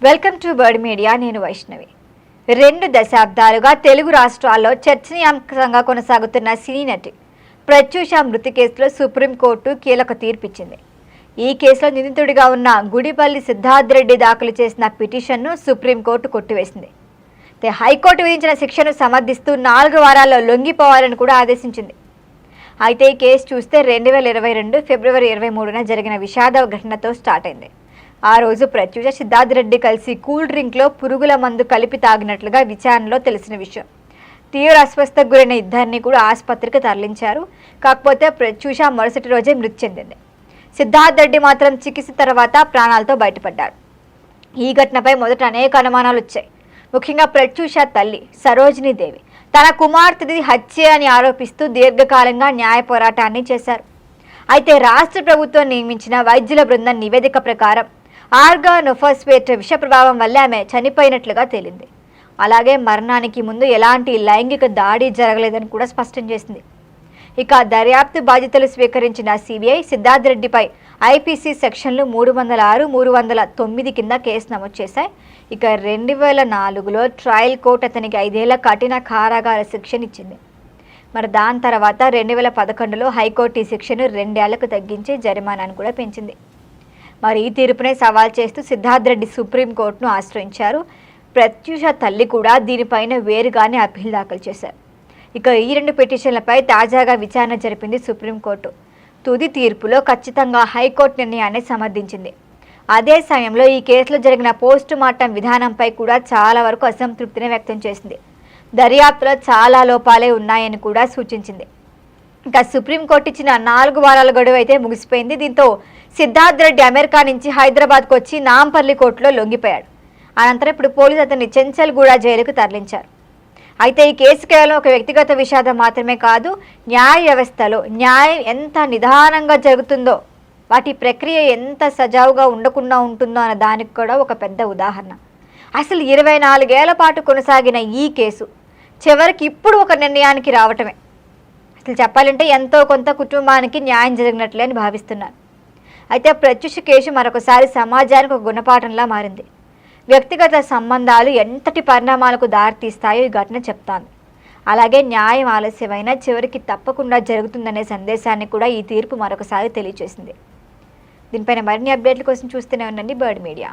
Welcome to bird media. నేను వైష్ణవి. 2 దశాబ్దాలుగా తెలుగు రాష్ట్రాల్లో చర్చనీయాంశంగా కొనసాగుతున్న సినీ నటి ప్రత్యూష మృతి కేసులో సుప్రీంకోర్టు కీలక తీర్పిచ్చింది. ఈ కేసులో నిందితుడిగా ఉన్న గుడిపల్లి సిద్ధార్థ్ రెడ్డి దాఖలు చేసిన పిటిషన్ను సుప్రీంకోర్టు కొట్టివేసింది. హైకోర్టు విధించిన శిక్షను సమర్థిస్తూ 4 వారాల్లో లొంగిపోవాలని కూడా ఆదేశించింది. అయితే ఈ కేసు చూస్తే 2022 ఫిబ్రవరి 23న జరిగిన విషాద ఘటనతో స్టార్ట్ అయింది. ఆ రోజు ప్రత్యూష సిద్ధార్థ్ రెడ్డి కలిసి కూల్ డ్రింక్లో పురుగుల మందు కలిపి తాగినట్లుగా విచారణలో తెలిసిన విషయం. తీవ్ర అస్వస్థకు గురైన ఇద్దరిని కూడా ఆసుపత్రికి తరలించారు. కాకపోతే ప్రత్యూష మరుసటి రోజే మృతి చెందింది. సిద్ధార్థ్ రెడ్డి మాత్రం చికిత్స తర్వాత ప్రాణాలతో బయటపడ్డాడు. ఈ ఘటనపై మొదట అనేక అనుమానాలు వచ్చాయి. ముఖ్యంగా ప్రత్యూష తల్లి సరోజినీ దేవి తన కుమార్తెది హత్య అని ఆరోపిస్తూ దీర్ఘకాలంగా న్యాయ పోరాటాన్ని చేశారు. అయితే రాష్ట్ర ప్రభుత్వం నియమించిన వైద్యుల బృందం నివేదిక ప్రకారం ఆర్గానోఫాస్ఫేట్ విష ప్రభావం వల్ల ఆమె చనిపోయినట్లుగా తేలింది. అలాగే మరణానికి ముందు ఎలాంటి లైంగిక దాడి జరగలేదని కూడా స్పష్టం చేసింది. ఇక దర్యాప్తు బాధ్యతలు స్వీకరించిన సిబిఐ సిద్ధార్థ్ రెడ్డిపై ఐపీసీ సెక్షన్లు 306, 309 కింద కేసు నమోదు చేశాయి. ఇక 2004లో ట్రయల్ కోర్టు అతనికి 5 ఏళ్ల కఠిన కారాగార శిక్షనిచ్చింది. మరి దాని తర్వాత 2011లో హైకోర్టు ఈ శిక్షను 2 ఏళ్లకు తగ్గించి జరిమానాను కూడా పెంచింది. మరి ఈ తీర్పునే సవాల్ చేస్తూ సిద్ధార్థ్ రెడ్డి సుప్రీంకోర్టును ఆశ్రయించారు. ప్రత్యూష తల్లి కూడా దీనిపైన వేరుగానే అప్పీల్ దాఖలు చేశారు. ఇక ఈ 2 పిటిషన్లపై తాజాగా విచారణ జరిపింది సుప్రీంకోర్టు. తుది తీర్పులో ఖచ్చితంగా హైకోర్టు నిర్ణయాన్ని సమర్థించింది. అదే సమయంలో ఈ కేసులో జరిగిన పోస్టు మార్టం విధానంపై కూడా చాలా వరకు అసంతృప్తిని వ్యక్తం చేసింది. దర్యాప్తులో చాలా లోపాలే ఉన్నాయని కూడా సూచించింది. ఇంకా సుప్రీంకోర్టు ఇచ్చిన 4 వారాల గడువు అయితే ముగిసిపోయింది. దీంతో సిద్ధార్థ్ రెడ్డి అమెరికా నుంచి హైదరాబాద్కు వచ్చి నాంపల్లి కోర్టులో లొంగిపోయాడు. అనంతరం ఇప్పుడు పోలీసు అతన్ని చెంచల్గూడ జైలుకు తరలించారు. అయితే ఈ కేసు కేవలం ఒక వ్యక్తిగత విషాదం మాత్రమే కాదు, న్యాయ వ్యవస్థలో న్యాయం ఎంత నిదానంగా జరుగుతుందో, వాటి ప్రక్రియ ఎంత సజావుగా ఉండకుండా ఉంటుందో అన్న దానికి కూడా ఒక పెద్ద ఉదాహరణ. అసలు 24 ఏళ్ల పాటు కొనసాగిన ఈ కేసు చివరికి ఇప్పుడు ఒక నిర్ణయానికి రావటమే అసలు చెప్పాలంటే ఎంతో కొంత కుటుంబానికి న్యాయం జరిగినట్లే అని భావిస్తున్నారు. అయితే ప్రత్యూష కేసు మరొకసారి సమాజానికి ఒక గుణపాఠంలా మారింది. వ్యక్తిగత సంబంధాలు ఎంతటి పరిణామాలకు దారితీస్తాయో ఈ ఘటన చెప్తాను. అలాగే న్యాయం ఆలస్యమైన చివరికి తప్పకుండా జరుగుతుందనే సందేశాన్ని కూడా ఈ తీర్పు మరొకసారి తెలియజేసింది. దీనిపైన మరిన్ని అప్డేట్ల కోసం చూస్తూనే ఉండండి బర్డ్ మీడియా.